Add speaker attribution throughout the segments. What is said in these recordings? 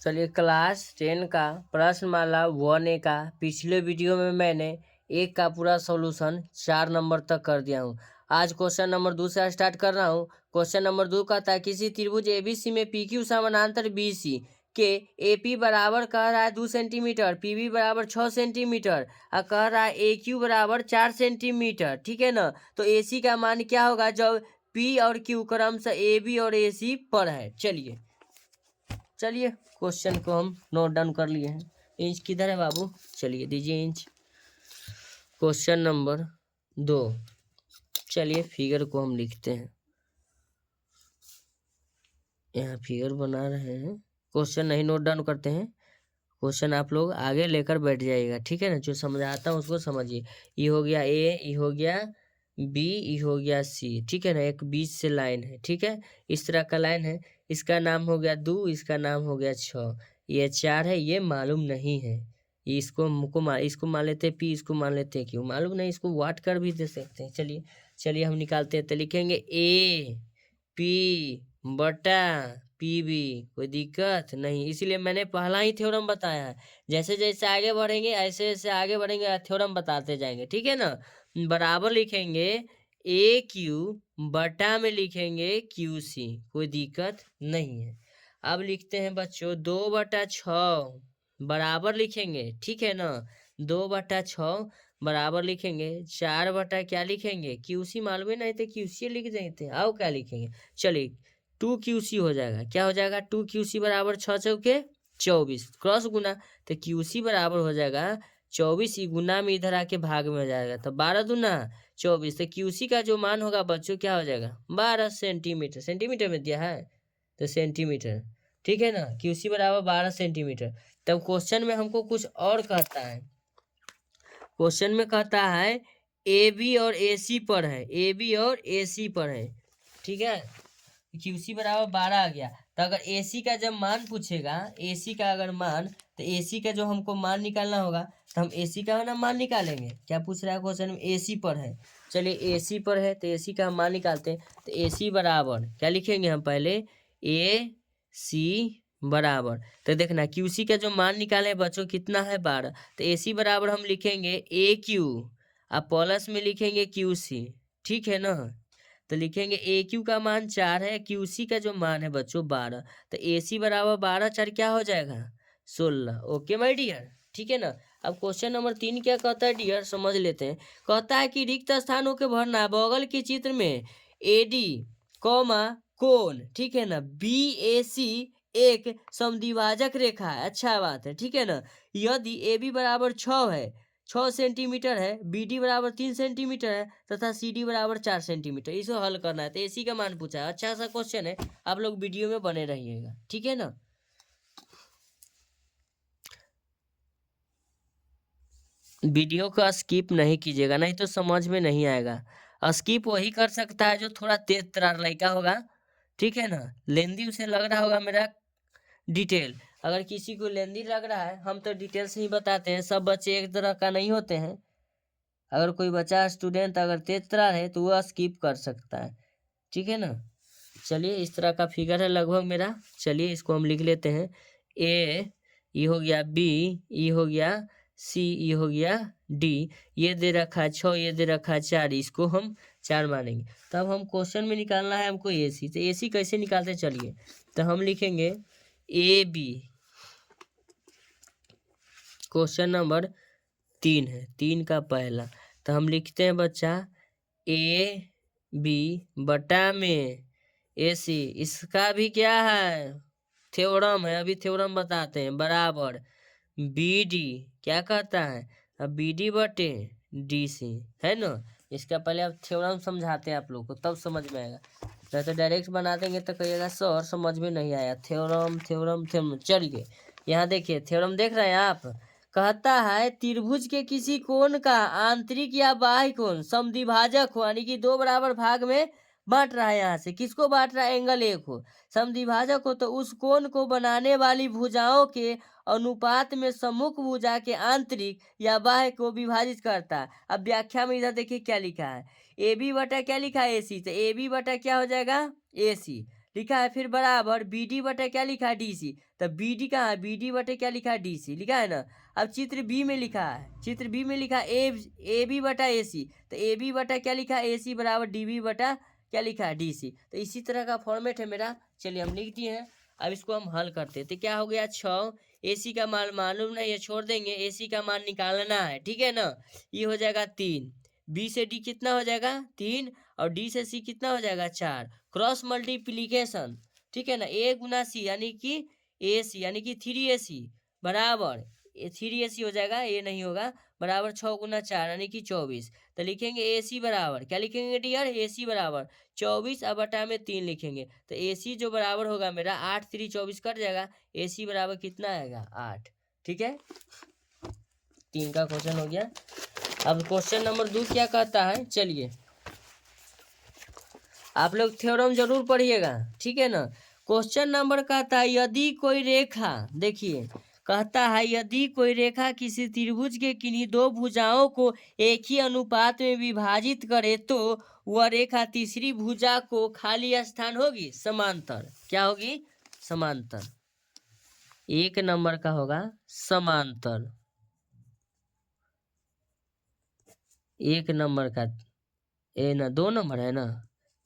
Speaker 1: चलिए क्लास 10 का प्रश्नमाला 1A का पिछले वीडियो में मैंने एक का पूरा सॉल्यूशन 4 नंबर तक कर दिया हूँ। आज क्वेश्चन नंबर 2 से स्टार्ट कर रहा हूँ। क्वेश्चन नंबर 2 कहता है किसी त्रिभुज एबीसी में PQ समानांतर BC के AP बराबर कह रहा है 2 सेंटीमीटर, PB बराबर 6 सेंटीमीटर और कह रहा है AQ बराबर 4 सेंटीमीटर। ठीक है ना। तो AC का मान क्या होगा जब P और Q क्रमशः AB और AC पर है। चलिए क्वेश्चन को हम नोट डाउन कर लिए हैं। इंच किधर है बाबू? चलिए दीजिए इंच। Question number 2। चलिए फिगर को हम लिखते हैं। यहाँ फिगर बना रहे हैं, क्वेश्चन नहीं नोट डाउन करते हैं। क्वेश्चन आप लोग आगे लेकर बैठ जाइएगा, ठीक है ना। जो समझाता हूँ उसको समझिए। ये हो गया ए, ये हो गया बी, ये हो गया सी, ठीक है ना। एक बीच से लाइन है, ठीक है, इस तरह का लाइन है। इसका नाम हो गया 2, इसका नाम हो गया 6, ये 4 है, ये मालूम नहीं है। ये इसको इसको मान लेते हैं पी, इसको मान लेते हैं क्यों, मालूम नहीं, इसको वाट कर भी दे सकते हैं। चलिए हम निकालते हैं। तो लिखेंगे ए पी बटा PB, कोई दिक्कत नहीं। इसीलिए मैंने पहला ही थ्योरम बताया है। जैसे जैसे आगे बढ़ेंगे ऐसे ऐसे आगे बढ़ेंगे, थ्योरम बताते जाएंगे, ठीक है ना। बराबर लिखेंगे AQ बटा में लिखेंगे QC, कोई दिक्कत नहीं है। अब लिखते हैं बच्चों 2/6 बराबर लिखेंगे, ठीक है ना। 2/6 बराबर लिखेंगे 4 बटा क्या लिखेंगे QC, मालूम ही नहीं थे QC लिख देते। आओ क्या लिखेंगे, चलिए 2QC हो जाएगा। क्या हो जाएगा? 2QC बराबर 6 चौके 24, क्रॉस गुना, तो QC बराबर हो जाएगा 24, ही गुना में इधर आके भाग में हो जाएगा, तो 12 दूना 24। तो QC का जो मान होगा बच्चों क्या हो जाएगा? 12 सेंटीमीटर। सेंटीमीटर में दिया है तो सेंटीमीटर, ठीक है ना। QC बराबर 12 सेंटीमीटर। तब क्वेश्चन में हमको कुछ और कहता है। क्वेश्चन में कहता है AB और AC पर है, AB और AC पर है, ठीक है। QC बराबर 12 आ गया। तो अगर AC का जब मान पूछेगा, AC का अगर मान, तो AC का जो हमको मान निकालना होगा, तो हम AC का ना मान निकालेंगे। क्या पूछ रहा है क्वेश्चन में? AC पर है। चलिए AC पर है तो AC का हम मान निकालते हैं। तो AC बराबर क्या लिखेंगे हम? पहले AC बराबर, तो देखना QC का जो मान निकाले बच्चों कितना है? 12। तो AC बराबर हम लिखेंगे AQ और प्लस में लिखेंगे QC, ठीक है ना। तो लिखेंगे AQ का मान 4 है, QC का जो मान है बच्चों 12, तो AC बराबर 12 4 क्या हो जाएगा? 16। ओके माय डियर, ठीक है ना। अब क्वेश्चन नंबर 3 क्या कहता है डियर, समझ लेते हैं। कहता है कि रिक्त स्थानों के भरना बगल के चित्र में AD कोण, ठीक है ना, BAC एक समद्विभाजक रेखा है। अच्छा बात है, ठीक है ना। यदि AB बराबर 6 है, 6 सेंटीमीटर है, BD बराबर 3 सेंटीमीटर है तथा CD बराबर 4 सेंटीमीटर, इसको हल करना है। तो AC का मान पूछा है। अच्छा सा क्वेश्चन है, आप लोग वीडियो में बने रहिएगा, ठीक है ना। वीडियो को स्किप नहीं कीजिएगा, नहीं तो समझ में नहीं आएगा। स्किप वही कर सकता है जो थोड़ा तेज तरार लड़का होगा, ठीक है ना। लेंदी उसे लग रहा होगा मेरा डिटेल। अगर किसी को लेंदी लग रहा है, हम तो डिटेल से ही बताते हैं, सब बच्चे एक तरह का नहीं होते हैं। अगर कोई बच्चा स्टूडेंट अगर तेज तरार है तो वह स्किप कर सकता है, ठीक है ना। चलिए इस तरह का फिगर है लगभग मेरा। चलिए इसको हम लिख लेते हैं। ए, ये हो गया B, ये हो गया C, ये हो गया D। ये दे रखा है 6, ये दे रखा है 4, इसको हम 4 मानेंगे। तब हम क्वेश्चन में निकालना है हमको AC। तो AC कैसे निकालते चलिए, तो हम लिखेंगे AB। क्वेश्चन नंबर 3 है, 3 का पहला। तो हम लिखते हैं बच्चा AB बटा में AC, इसका भी क्या है? थ्योरम है, अभी थ्योरम बताते हैं। बराबर BD, क्या कहता है? अब BD बटे DC, है ना। इसका पहले अब थ्योरम समझाते हैं आप लोग को, तब समझ में आएगा। नहीं तो डायरेक्ट बना देंगे तो कहिएगा सर समझ में नहीं आया। Theorem theorem theorem. चलिए यहाँ देखिए, थ्योरम देख रहे हैं आप। कहता है त्रिभुज के किसी कोण का आंतरिक या बाह्य कोण समद्विभाजक हो, यानी कि 2 बराबर भाग में बांट रहा है। यहाँ से किसको बांट रहा है? एंगल एक हो, समद्विभाजक हो, तो उस कोण को बनाने वाली भुजाओं के अनुपात में सम्मुख भुजा के आंतरिक या बाह्य को विभाजित करता है। अब व्याख्या में इधर देखिए क्या लिखा है। AB बटा क्या लिखा है? AC। तो AB बटा क्या हो जाएगा? AC। लिखा है, फिर बराबर बी डी बटे क्या लिखा है, डी सी। तो बी डी कहाँ है, बी डी बटे क्या लिखा है, डी सी लिखा है ना। अब चित्र बी में लिखा है, चित्र बी में लिखा है ए बी बटा ए सी। तो ए बी बटा क्या लिखा है, ए सी बराबर डी बी बटा क्या लिखा है, डी सी। तो इसी तरह का फॉर्मेट है मेरा। चलिए हम लिख दिए हैं, अब इसको हम हल करते हैं। तो क्या हो गया, 6। ए सी का मान मालूम नहीं है, छोड़ देंगे। ए सी का मान निकालना है, ठीक है ना। ये हो जाएगा 3, बी से डी कितना हो जाएगा 3, और डी से सी कितना हो जाएगा 4। क्रॉस मल्टीप्लीकेशन, ठीक है ना। ए गुना सी यानी कि ए सी यानी कि 3AC बराबर 3AC हो जाएगा, ए नहीं होगा, बराबर 6 गुना 4 यानी कि 24। तो लिखेंगे ए सी बराबर क्या लिखेंगे डियर, ए सी बराबर 24 अब बटा में 3 लिखेंगे। तो ए सी जो बराबर होगा मेरा 8 3 24 कट जाएगा। ए सी बराबर कितना आएगा 8, ठीक है। 3 का क्वेश्चन हो गया। अब क्वेश्चन नंबर 2 क्या कहता है, चलिए आप लोग थ्योरम जरूर पढ़िएगा, ठीक है ना। क्वेश्चन नंबर कहता है, यदि कोई रेखा, देखिए कहता है यदि कोई रेखा किसी त्रिभुज के किन्हीं दो भुजाओं को एक ही अनुपात में विभाजित करे तो वह रेखा तीसरी भुजा को खाली स्थान होगी समांतर। क्या होगी, समांतर। 1 नंबर का होगा समांतर, 1 नंबर का ए ना, 2 नंबर है ना,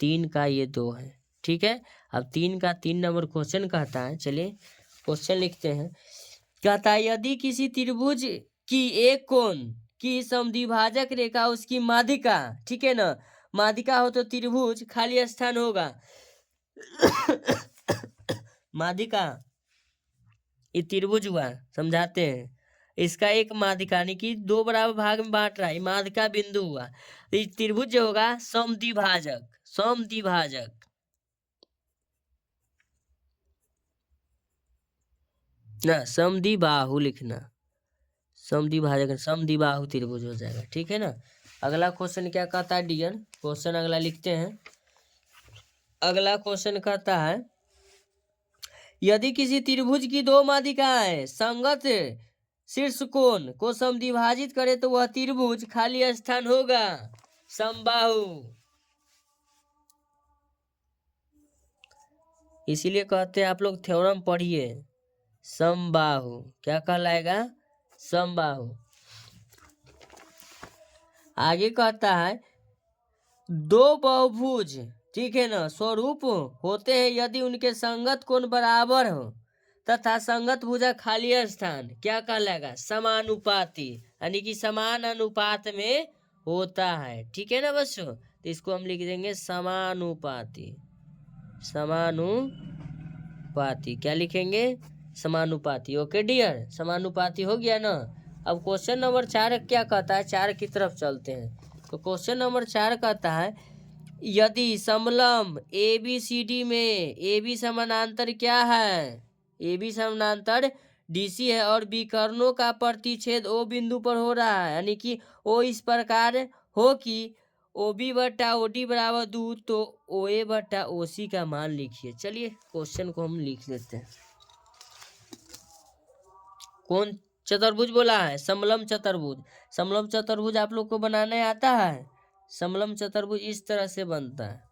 Speaker 1: 3 का ये 2 है, ठीक है। अब 3 का 3 नंबर क्वेश्चन कहता है, चलिए क्वेश्चन लिखते हैं। कहता है यदि किसी त्रिभुज की एक कोण की समद्विभाजक रेखा उसकी माध्यिका, ठीक है ना, माध्यिका हो तो त्रिभुज खाली स्थान होगा। माध्यिका ये त्रिभुज हुआ, समझाते हैं। इसका एक माध्यिका यानी कि 2 बराबर भाग में बांट रहा है, माध्यिका बिंदु हुआ। तो ये त्रिभुज जो होगा समद्विभाजक, समद्विभाजक ना, समद्विबाहु लिखना, समद्विभाजक समद्विबाहु त्रिभुज हो जाएगा, ठीक है ना। अगला क्वेश्चन क्या कहता है डियर, क्वेश्चन अगला लिखते हैं। अगला क्वेश्चन कहता है यदि किसी त्रिभुज की 2 माध्यिकाएं संगत शीर्ष कोण को समद्विभाजित करे तो वह त्रिभुज खाली स्थान होगा, समबाहु। इसीलिए कहते हैं आप लोग थ्योरम पढ़िए, समबाहु क्या कहलाएगा, समबाहु। आगे कहता है 2 बहुभुज, ठीक है ना, स्वरूप होते हैं यदि उनके संगत कोण बराबर हो तथा संगत भुजा खाली स्थान क्या कहलाएगा, समानुपाती, यानी कि समान अनुपात में होता है, ठीक है ना बच्चों। तो इसको हम लिख देंगे समानुपाती, समानुपाती क्या लिखेंगे, समानुपाती। ओके डियर, समानुपाती हो गया ना। अब क्वेश्चन नंबर 4 क्या कहता है, 4 की तरफ चलते हैं। तो क्वेश्चन नंबर 4 कहता है यदि समलंब ए बी सी डी में ए बी समानांतर क्या है, ए बी समानांतर डी सी है और विकर्णों का प्रतिच्छेद ओ बिंदु पर हो रहा है, यानी कि ओ इस प्रकार हो कि ओ बी बटा ओ डी बराबर 2, तो ओ ए बटा ओ सी का मान लिखिए। चलिए क्वेश्चन को हम लिख लेते हैं। कौन चतुर्भुज बोला है, समलंब चतुर्भुज। समलंब चतुर्भुज आप लोग को बनाने आता है, समलंब चतुर्भुज इस तरह से बनता है।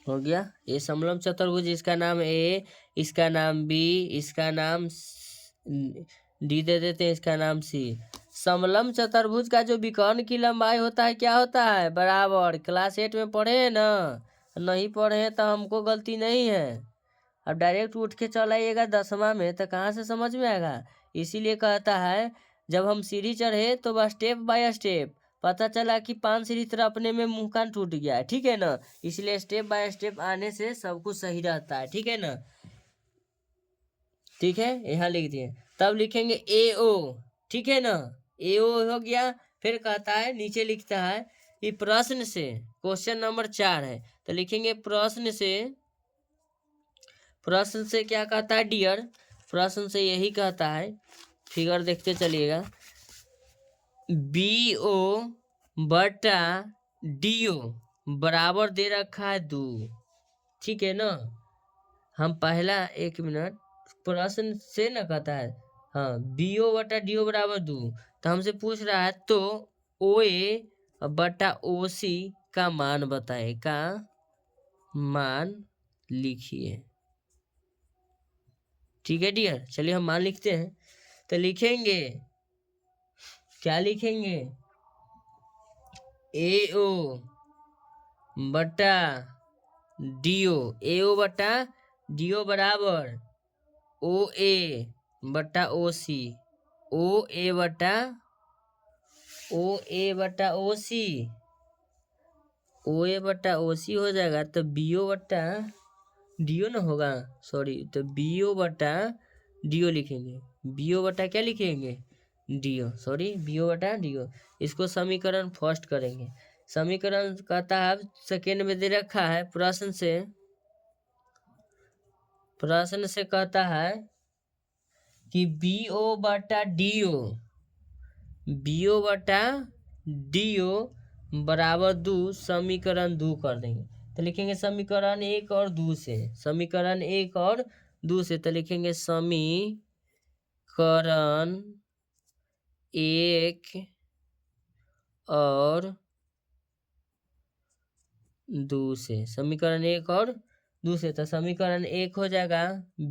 Speaker 1: हो गया, ये समलंब चतुर्भुज, इसका नाम ए, इसका नाम बी, इसका नाम डी दे देते हैं, इसका नाम सी। समलंब चतुर्भुज का जो विकर्ण की लंबाई होता है क्या होता है, बराबर। क्लास 8 में पढ़े हैं ना, नहीं पढ़े हैं तो हमको गलती नहीं है। अब डायरेक्ट उठ के चल आइएगा 10वां में तो कहाँ से समझ में आएगा। इसीलिए कहता है जब हम सीढ़ी चढ़े तो बस स्टेप बाय स्टेप पता चला कि 5 सीढ़ी तरह अपने में मुंह कान टूट गया है, ठीक है ना। इसलिए स्टेप बाय स्टेप आने से सब कुछ सही रहता है, ठीक है ना। ठीक है, यहाँ लिख दिए। तब लिखेंगे ए ओ, ठीक है ना, ए ओ हो गया। फिर कहता है नीचे लिखता है कि प्रश्न से, क्वेश्चन नंबर 4 है तो लिखेंगे प्रश्न से। प्रश्न से क्या कहता है डियर, प्रश्न से यही कहता है, फिगर देखते चलिएगा, बी ओ बटा DO बराबर दे रखा है 2, ठीक है ना। हम पहला 1 मिनट प्रश्न से न कहता है, हाँ BO बटा DO बराबर 2, तो हमसे पूछ रहा है तो OA बटा OC का मान बताए, का मान लिखिए। ठीक है डियर, चलिए हम मान लिखते हैं। तो लिखेंगे, क्या लिखेंगे, AO बटा DO, AO बटा DO बराबर OA बटा OC, OA बटा OC, OA बटा OC हो जाएगा, तो BO बटा DO ना होगा, सॉरी, तो BO बटा DO लिखेंगे। BO बटा क्या लिखेंगे, DO, सॉरी BO बटा DO। इसको समीकरण फर्स्ट करेंगे। समीकरण कहता है, सेकेंड में दे रखा है प्रश्न से कहता है कि BO बटा DO बराबर 2, समीकरण 2 कर देंगे। तो लिखेंगे समीकरण 1 और 2 से, समीकरण 1 और 2 से, तो लिखेंगे समीकरण 1 और 2 से, समीकरण 1 और 2 से, तो समीकरण 1 हो जाएगा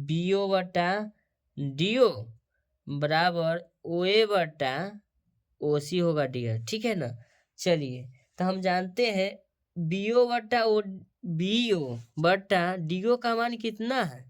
Speaker 1: BO बटा DO बराबर OA बटा OC होगा डियर, ठीक है ना। चलिए, तो हम जानते हैं BO बटा DO का मान कितना है,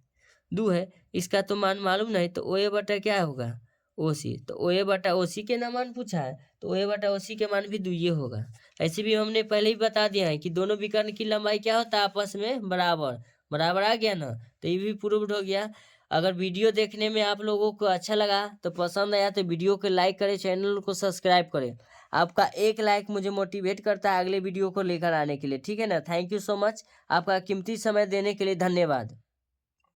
Speaker 1: 2 है। इसका तो मान मालूम नहीं, तो OA बटा क्या होगा, OC, तो OA बटा OC के ना मान पूछा है, तो OA बटा OC के मान भी 2 ये होगा। ऐसे भी हमने पहले ही बता दिया है कि दोनों विकर्ण की लंबाई क्या होता है, आपस में बराबर आ गया ना, तो ये भी प्रूव्ड हो गया। अगर वीडियो देखने में आप लोगों को अच्छा लगा, तो पसंद आया तो वीडियो को लाइक करें, चैनल को सब्सक्राइब करें। आपका एक लाइक मुझे मोटिवेट करता है अगले वीडियो को लेकर आने के लिए, ठीक है ना। थैंक यू सो मच, आपका कीमती समय देने के लिए धन्यवाद।